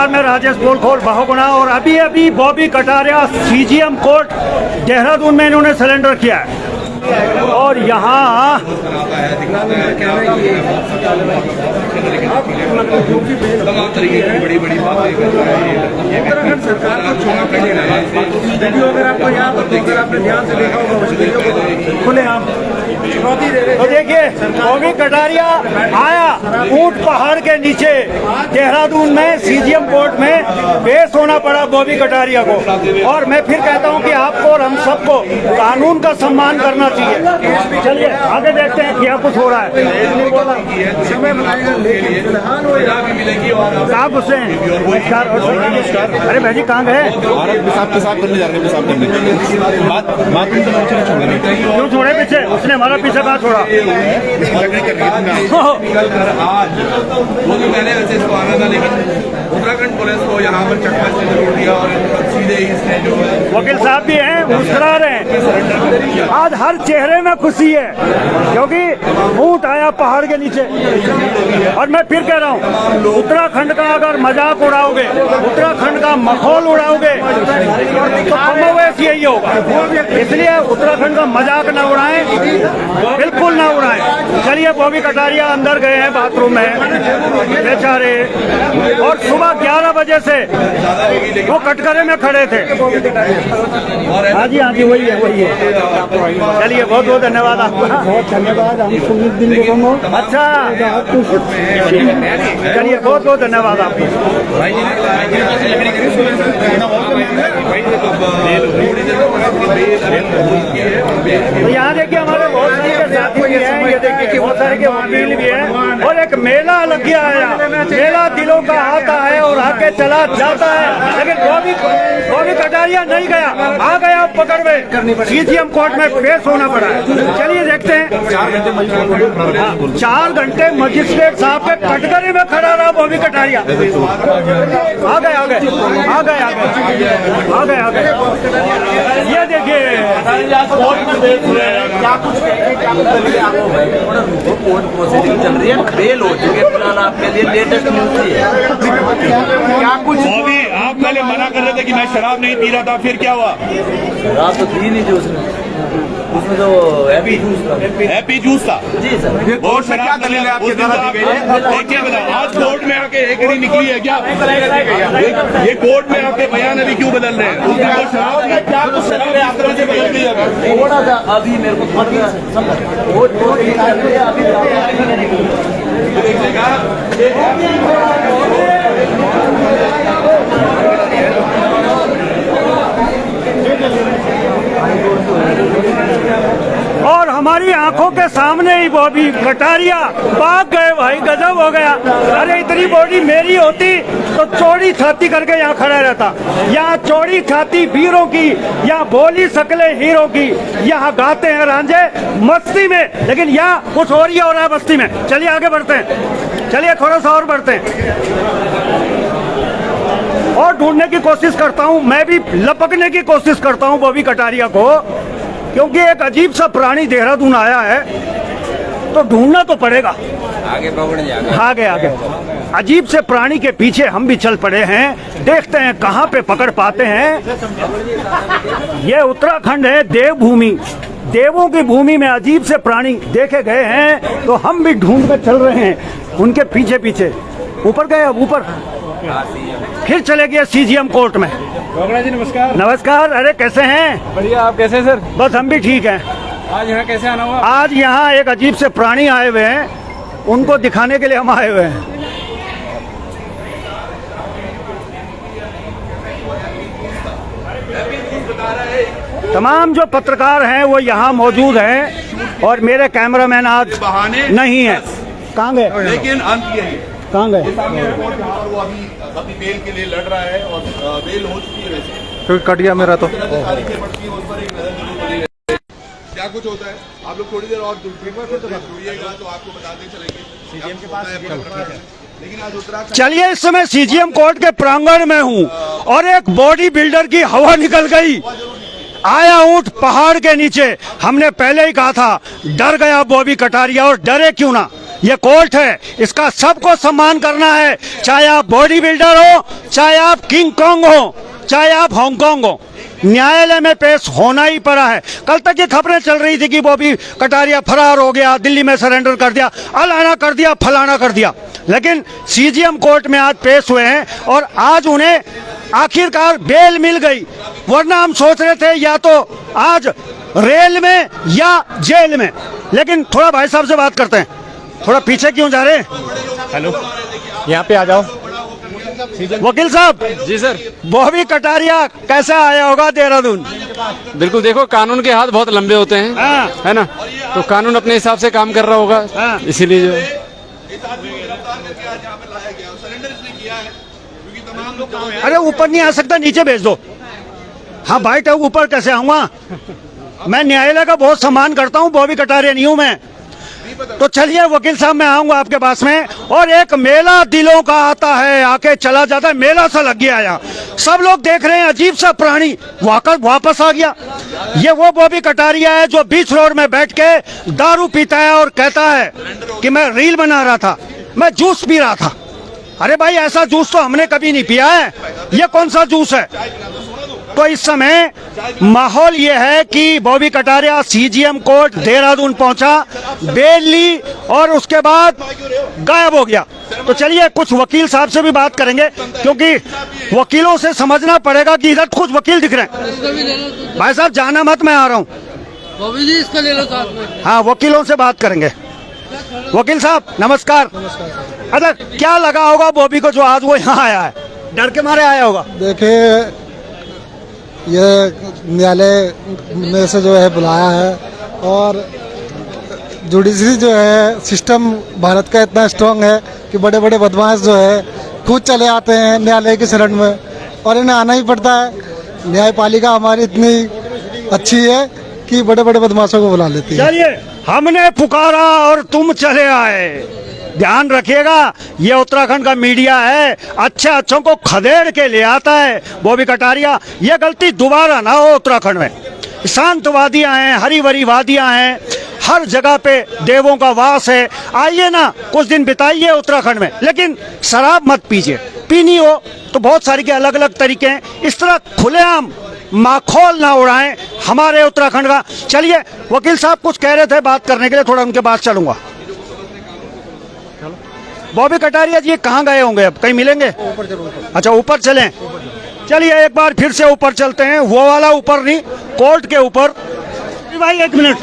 नमस्कार, मैं राजेश पोलखोल बहुगुणा। और अभी अभी बॉबी कटारिया सीजीएम कोर्ट देहरादून में इन्होंने सरेंडर किया है। और यहाँ तमाम तरीके की बड़ी बड़ी बातें कर रहा है। उत्तराखंड सरकार को छोड़ना पड़ेगा। वीडियो अगर आपको यहाँ पर अगर आपने ध्यान से देखा होगा खुले आम चुनौती दे रहे। तो देखिए, बॉबी कटारिया आया ऊंट पहाड़ के नीचे देहरादून में सीजीएम कोर्ट में पेश होना पड़ा बॉबी कटारिया को। और मैं फिर कहता हूं कि आपको और हम सबको कानून का सम्मान करना चाहिए। चलिए आगे देखते हैं क्या कुछ हो रहा है। समय बनाएगा लेकिन फिलहाल वो यहाँ भी मिलेगी। और साहब हुसैन नमस्कार। और अरे भाई जी कहाँ गए? करने जा रहे हैं। क्यों छोड़े पीछे? उसने हमारा पीछे बात छोड़ा। आज वो तो मैंने वैसे इसको आना था, लेकिन उत्तराखंड पुलिस को यहाँ पर चक्कर से जरूर दिया और सीधे इसने जो है वकील साहब भी हैं, मुस्कुरा रहे हैं। आज हर चेहरे में खुशी है क्योंकि ऊंट आया पहाड़ के नीचे। और मैं फिर कह रहा हूँ, उत्तराखंड का अगर मजाक उड़ाओगे, उत्तराखंड का मखौल उड़ाओगे तो कमोवेश यही होगा। इसलिए उत्तराखंड का मजाक ना उड़ाएं, बिल्कुल ना उड़ाएं। चलिए, बॉबी कटारिया अंदर गए हैं बाथरूम में बेचारे। और सुबह 11 बजे से वो कटघरे में खड़े थे। हाँ जी वही है। चलिए, बहुत बहुत धन्यवाद आपका। बहुत धन्यवाद। हम सुमित दिन अच्छा, चलिए बहुत बहुत धन्यवाद आपको। तो यहाँ देखिए हमारे बहुत सारे साथी भी हैं, ये देखिए कि बहुत सारे के वकील भी हैं। और एक मेला लग गया है। मेला दिलों का आता है और आके चला जाता है। लेकिन बॉबी कटारिया नहीं गया, आ गया पकड़ में। सीजीएम कोर्ट में पेश होना पड़ा है। चलिए देखते हैं। 4 घंटे मजिस्ट्रेट साहब के कटघरे में खड़ा रहा बॉबी कटारिया। आ गए। ये देखिए, क्या कुछ कोर्ट प्रोसीडिंग चल रही है, बेल हो चुके फिलहाल आपके लिए लेटेस्ट न्यूज है। क्या कुछ आप पहले मना कर रहे थे कि मैं शराब नहीं पी रहा था, फिर क्या हुआ? शराब तो थी नहीं, जो उसमें तो हैप्पी जूस था जी सर। वो शराब दलील है आपके द्वारा दी गई है। क्या बताओ, आज कोर्ट में आके एक नहीं निकली है क्या? ये कोर्ट में आके बयान अभी क्यों बदल रहे हैं? उस दिन तो शराब में क्या कुछ शराब इस तरह से बदल गई है। थोड़ा सा अभी मेरे को और हमारी आंखों के सामने ही बॉबी कटारिया भाग गए। भाई गजब हो गया। अरे इतनी बॉडी मेरी होती तो चौड़ी छाती करके यहाँ खड़ा रहता। यहाँ चौड़ी छाती वीरों की, यहाँ बोली शकलें हीरो की। यहाँ गाते हैं रांझे मस्ती में, लेकिन यहाँ कुछ और ही हो रहा है बस्ती में। चलिए आगे बढ़ते हैं। चलिए थोड़ा सा और बढ़ते हैं और ढूंढने की कोशिश करता हूँ। मैं भी लपकने की कोशिश करता हूँ बॉबी कटारिया को, क्योंकि एक अजीब सा प्राणी देहरादून आया है तो ढूंढना तो पड़ेगा। आगे अजीब से प्राणी के पीछे हम भी चल पड़े हैं। देखते हैं कहाँ पे पकड़ पाते हैं। ये उत्तराखंड है, देवभूमि। देवों की भूमि में अजीब से प्राणी देखे गए हैं तो हम भी ढूंढ कर चल रहे हैं उनके पीछे पीछे। ऊपर गए, अब ऊपर फिर चले गए सीजीएम कोर्ट में। जी नमस्कार। नमस्कार। अरे कैसे हैं? बढ़िया, आप कैसे सर? बस हम भी ठीक हैं। आज यहाँ कैसे आना हुआ? आज यहाँ एक अजीब से प्राणी आए हुए हैं, उनको दिखाने के लिए हम आए हुए हैं। तमाम जो पत्रकार हैं वो यहाँ मौजूद हैं और मेरे कैमरामैन आज नहीं है। कहाँ गए? लेकिन अंत यही, कहाँ गए? वो अभी बेल के लिए लड़ रहा है और बेल हो चुकी है वैसे। तो कट गया मेरा तो। क्या कुछ होता है, आप लोग थोड़ी देर और जुड़िएगा तो आपको बताते चलेंगे सीजीएम के पास। लेकिन आज उत्तराखंड, चलिए, इस समय सीजीएम कोर्ट के प्रांगण में हूँ और एक बॉडी बिल्डर की हवा निकल गई। आया ऊंट पहाड़ के नीचे। हमने पहले ही कहा था, डर गया बॉबी कटारिया। और डरे क्यों ना, ये कोर्ट है, इसका सबको सम्मान करना है, चाहे आप बॉडी बिल्डर हो, चाहे आप किंग कॉन्ग हो, चाहे आप हांगकांग हो, न्यायालय में पेश होना ही पड़ा है। कल तक ये खबरें चल रही थी कि बॉबी कटारिया फरार हो गया, दिल्ली में सरेंडर कर दिया, अलाना कर दिया, फलाना कर दिया, लेकिन सीजीएम कोर्ट में आज पेश हुए हैं और आज उन्हें आखिरकार बेल मिल गई। वरना हम सोच रहे थे या तो आज रेल में या जेल में। लेकिन थोड़ा भाई साहब से बात करते हैं, थोड़ा पीछे क्यों जा रहे हैं? हेलो, यहाँ पे आ जाओ। वकील साहब जी सर। बॉबी कटारिया कैसे आया होगा देहरादून? बिल्कुल, देखो कानून के हाथ बहुत लंबे होते हैं, हाँ। है ना, तो कानून अपने हिसाब से काम कर रहा होगा, हाँ। इसीलिए जो अरे ऊपर नहीं आ सकता, नीचे भेज दो। हाँ भाई, तो ऊपर कैसे आऊंगा? मैं न्यायालय का बहुत सम्मान करता हूँ, बॉबी कटारिया नहीं हूं मैं। तो चलिए वकील साहब, मैं आऊंगा आपके पास में। और एक मेला दिलों का आता है, आके चला जाता है, मेला सा लग गया यहाँ, सब लोग देख रहे हैं, अजीब सा प्राणी वापस आ गया। ये वो बॉबी कटारिया है जो बीच रोड में बैठ के दारू पीता है और कहता है कि मैं रील बना रहा था, मैं जूस पी रहा था। अरे भाई, ऐसा जूस तो हमने कभी नहीं पिया है, ये कौन सा जूस है? तो इस समय माहौल ये है कि बॉबी कटारिया सीजीएम कोर्ट देहरादून पहुंचा, बेल ली और उसके बाद गायब हो गया। तो चलिए कुछ वकील साहब से भी बात करेंगे, क्योंकि वकीलों से समझना पड़ेगा कि इधर कुछ वकील दिख रहे हैं। भाई साहब जाना मत, मैं आ रहा हूँ। बॉबी जी इसका ले लो साथ में। हाँ, वकीलों से बात करेंगे। वकील साहब नमस्कार। अच्छा, क्या लगा होगा बॉबी को जो आज वो यहाँ आया है? डर के मारे आया होगा? देखिए, ये न्यायालय में से जो है बुलाया है और जुडिशरी जो है सिस्टम भारत का इतना स्ट्रांग है कि बड़े बड़े बदमाश जो है खुद चले आते हैं न्यायालय की शरण में और इन्हें आना ही पड़ता है। न्यायपालिका हमारी इतनी अच्छी है कि बड़े बड़े बदमाशों को बुला लेती है। चलिए, हमने पुकारा और तुम चले आए। ध्यान रखिएगा, ये उत्तराखंड का मीडिया है, अच्छों को खदेड़ के ले आता है बॉबी कटारिया। ये गलती दोबारा ना हो उत्तराखंड में। शांत वादियां हैं, हरी भरी वादियां हैं, हर जगह पे देवों का वास है। आइए ना, कुछ दिन बिताइए उत्तराखंड में, लेकिन शराब मत पीजिए। पीनी हो तो बहुत सारी के अलग अलग तरीके हैं, इस तरह खुलेआम माखौल ना उड़ाएं हमारे उत्तराखंड का। चलिए, वकील साहब कुछ कह रहे थे बात करने के लिए, थोड़ा उनके पास चलूंगा। बॉबी कटारिया जी कहाँ गए होंगे? अब कहीं मिलेंगे? अच्छा, ऊपर चलें। चलिए एक बार फिर से ऊपर चलते हैं, वो वाला ऊपर नहीं, कोर्ट के ऊपर। भाई एक मिनट,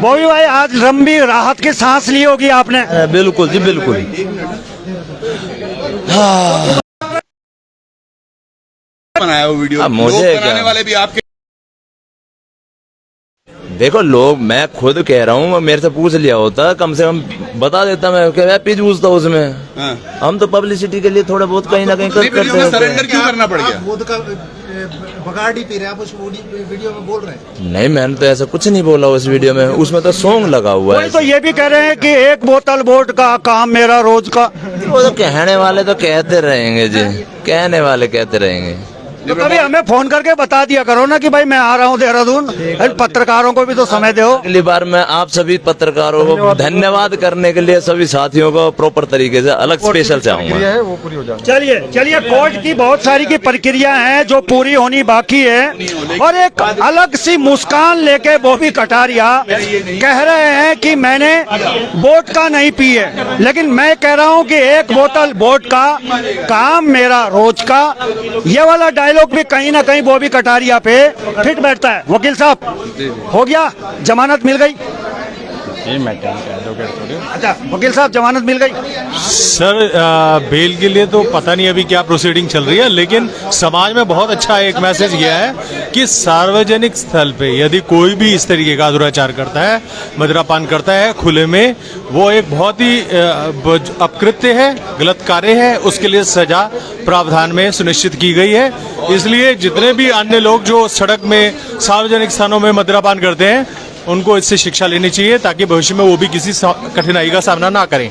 बॉबी भाई आज लंबी राहत की सांस ली होगी आपने? बिल्कुल जी, बिल्कुल। बनाया वो वीडियो, अब मुझे लोग क्या? बनाने वाले भी आपके। देखो लोग, मैं खुद कह रहा हूँ, मेरे से पूछ लिया होता कम से कम बता देता मैं कि मैं पिच पूछता उसमें। हाँ। हम तो पब्लिसिटी के लिए थोड़ा बहुत कहीं ना कहीं नहीं, फिर करते उसमें सरेंडर क्यों करना पड़ गया? खुद का बगाड़ ही पी रहे हैं आप उस वीडियो में बोल रहे हैं। नहीं, मैंने तो ऐसा कुछ नहीं बोला उस वीडियो में, उसमें तो सॉन्ग लगा हुआ है। वही तो ये भी कह रहे हैं कि एक बोतल वोट का काम मेरा रोज का। वो तो कहने वाले तो कहते रहेंगे जी, कहने वाले कहते रहेंगे। तो कभी हमें फोन करके बता दिया करो ना कि भाई मैं आ रहा हूँ देहरादून। पत्रकारों को भी तो समय दो। अगली बार मैं आप सभी पत्रकारों को धन्यवाद करने के लिए सभी साथियों को प्रॉपर तरीके से अलग स्पेशल चाहूंगा। चलिए चलिए, कोर्ट की बहुत सारी की प्रक्रिया है जो पूरी होनी बाकी है। और एक अलग सी मुस्कान लेके बॉबी कटारिया कह रहे हैं कि मैंने वोट का नहीं पी है, लेकिन मैं कह रहा हूँ कि एक बोतल वोट का काम मेरा रोज का। ये वाला डायलॉग भी कहीं ना कहीं बॉबी कटारिया पे फिट बैठता है। वकील साहब हो गया, जमानत मिल गई? अच्छा वकील साहब, जमानत मिल गई? सर, बेल के लिए तो पता नहीं अभी क्या प्रोसीडिंग चल रही है, लेकिन समाज में बहुत अच्छा एक मैसेज गया है कि सार्वजनिक स्थल पे यदि कोई भी इस तरीके का दुराचार करता है, मदिरापान करता है खुले में, वो एक बहुत ही अपकृत्य है, गलत कार्य है, उसके लिए सजा प्रावधान में सुनिश्चित की गई है। इसलिए जितने भी अन्य लोग जो सड़क में सार्वजनिक स्थानों में मदिरापान करते हैं, उनको इससे शिक्षा लेनी चाहिए ताकि भविष्य में वो भी किसी कठिनाई का सामना ना करें।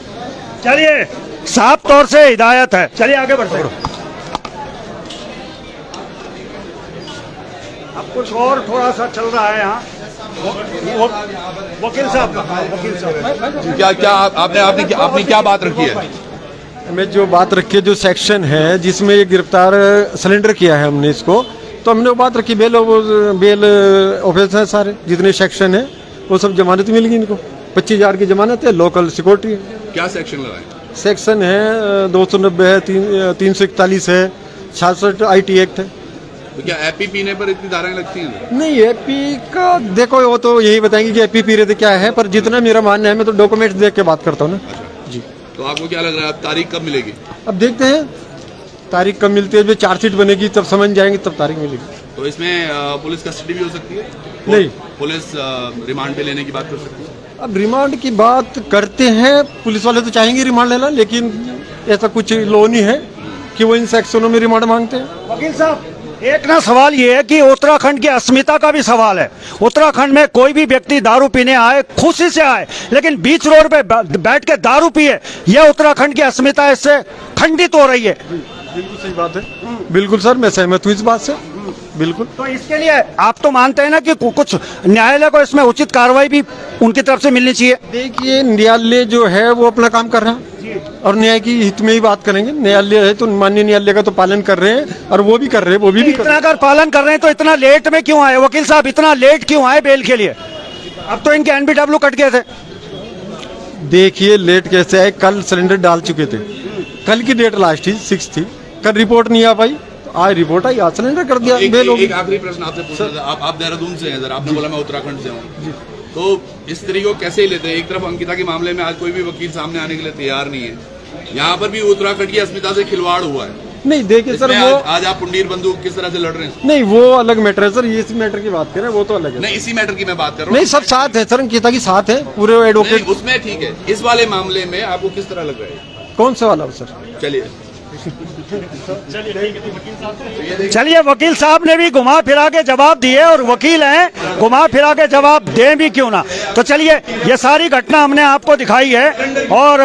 चलिए, साफ तौर से हिदायत है। चलिए आगे बढ़ते हैं। अब कुछ और थोड़ा सा चल रहा है यहाँ। वकील साहब, वकील साहब, क्या क्या आपने क्या बात रखी है? में जो बात रखी है, जो सेक्शन है जिसमें ये गिरफ्तार सरेंडर किया है हमने इसको, तो हमने वो बात रखी बेल ऑफिसर सारे जितने सेक्शन है वो सब जमानत मिल गई इनको। 25,000 की जमानत है, लोकल सिक्योरिटी है। क्या सेक्शन लगाए? सेक्शन है 290 है, 341 है, 66 IT एक्ट है। तो क्या एपी पीने पर इतनी धाराएं लगती हैं? नहीं, एपी का देखो वो तो यही बताएंगे कि एपी पी रहे थे क्या है, पर जितना मेरा मानना है मैं तो डॉक्यूमेंट्स देख के बात करता हूँ ना। जी। तो आपको क्या लग रहा है, अब तारीख कब मिलेगी? अब देखते हैं तारीख कब मिलती है, जब चार्जशीट बनेगी तब समझ जाएंगे, तब तारीख मिलेगी। तो इसमें पुलिस कस्टडी भी हो सकती है? नहीं, पुलिस रिमांड पे लेने की बात कर सकती है? अब रिमांड की बात करते हैं, पुलिस वाले तो चाहेंगे रिमांड लेना, लेकिन ऐसा कुछ लॉ नहीं है कि वो इन सेक्शनों में रिमांड मांगते हैं। वकील साहब, एक ना सवाल ये है कि उत्तराखंड की अस्मिता का भी सवाल है। उत्तराखंड में कोई भी व्यक्ति दारू पीने आए, खुशी से आए, लेकिन बीच रोड पे बैठ के दारू पिए, यह उत्तराखंड की अस्मिता इससे खंडित हो रही है। बिल्कुल सही बात है, बिल्कुल सर, मैं सहमत हूँ इस बात से, बिल्कुल। तो इसके लिए आप तो मानते हैं ना कि कुछ न्यायालय को इसमें उचित कार्रवाई भी उनकी तरफ से मिलनी चाहिए? देखिए, न्यायालय जो है वो अपना काम कर रहा है और न्याय की हित में ही बात करेंगे। न्यायालय है तो माननीय न्यायालय का तो पालन कर रहे हैं और वो भी कर रहे हैं, वो भी कर इतना अगर पालन कर रहे हैं तो इतना लेट में क्यों आए वकील साहब? इतना लेट क्यों आए बेल के लिए? अब तो इनके NBW कट गए थे। देखिए, लेट कैसे आए, कल सिलेंडर डाल चुके थे, कल की डेट लास्ट थी 6 थी, कल रिपोर्ट नहीं आ पाई, आज रिपोर्ट आई, आज सिलेंडर कर दिया। एक आखिरी प्रश्न आपसे पूछना था। आप देहरादून से हैं सर, आपने बोला मैं उत्तराखंड से हूँ, तो इस तरीके को कैसे ही लेते हैं? एक तरफ अंकिता के मामले में आज कोई भी वकील सामने आने के लिए तैयार नहीं है, यहाँ पर भी उत्तराखंड की अस्मिता से खिलवाड़ हुआ है। नहीं, देखिए सर, वो आज आप पुंडीर बंदूक किस तरह से लड़ रहे हैं? नहीं, वो अलग मैटर है सर, ये इस मैटर की बात करें वो तो अलग है। नहीं, इसी मैटर की मैं बात कर रहा हूँ। नहीं, सब साथ है सर, अंकिता की साथ है, पूरे एडवोकेट। उसमें ठीक है, इस वाले मामले में आपको किस तरह लग रहा है? कौन से वाला सर? चलिए चलिए, वकील साहब ने भी घुमा फिरा के जवाब दिए और वकील हैं, घुमा फिरा के जवाब दें भी क्यों ना। तो चलिए, ये सारी घटना हमने आपको दिखाई है और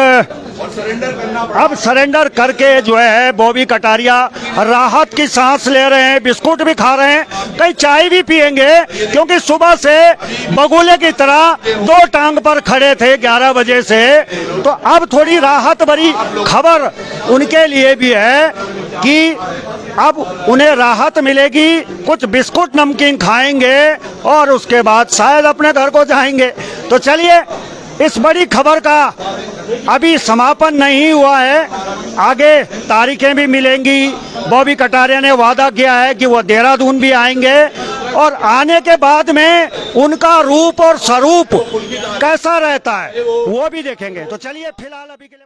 अब सरेंडर करके जो है बॉबी कटारिया राहत की सांस ले रहे हैं, बिस्कुट भी खा रहे हैं, कई चाय भी पिएंगे, क्योंकि सुबह से बगुले की तरह 2 टांग पर खड़े थे 11 बजे से। तो अब थोड़ी राहत भरी खबर उनके लिए भी है कि अब उन्हें राहत मिलेगी, कुछ बिस्कुट नमकीन खाएंगे और उसके बाद शायद अपने घर को जाएंगे। तो चलिए, इस बड़ी खबर का अभी समापन नहीं हुआ है, आगे तारीखें भी मिलेंगी। बॉबी कटारिया ने वादा किया है कि वो देहरादून भी आएंगे और आने के बाद में उनका रूप और स्वरूप कैसा रहता है वो भी देखेंगे। तो चलिए, फिलहाल अभी के लिए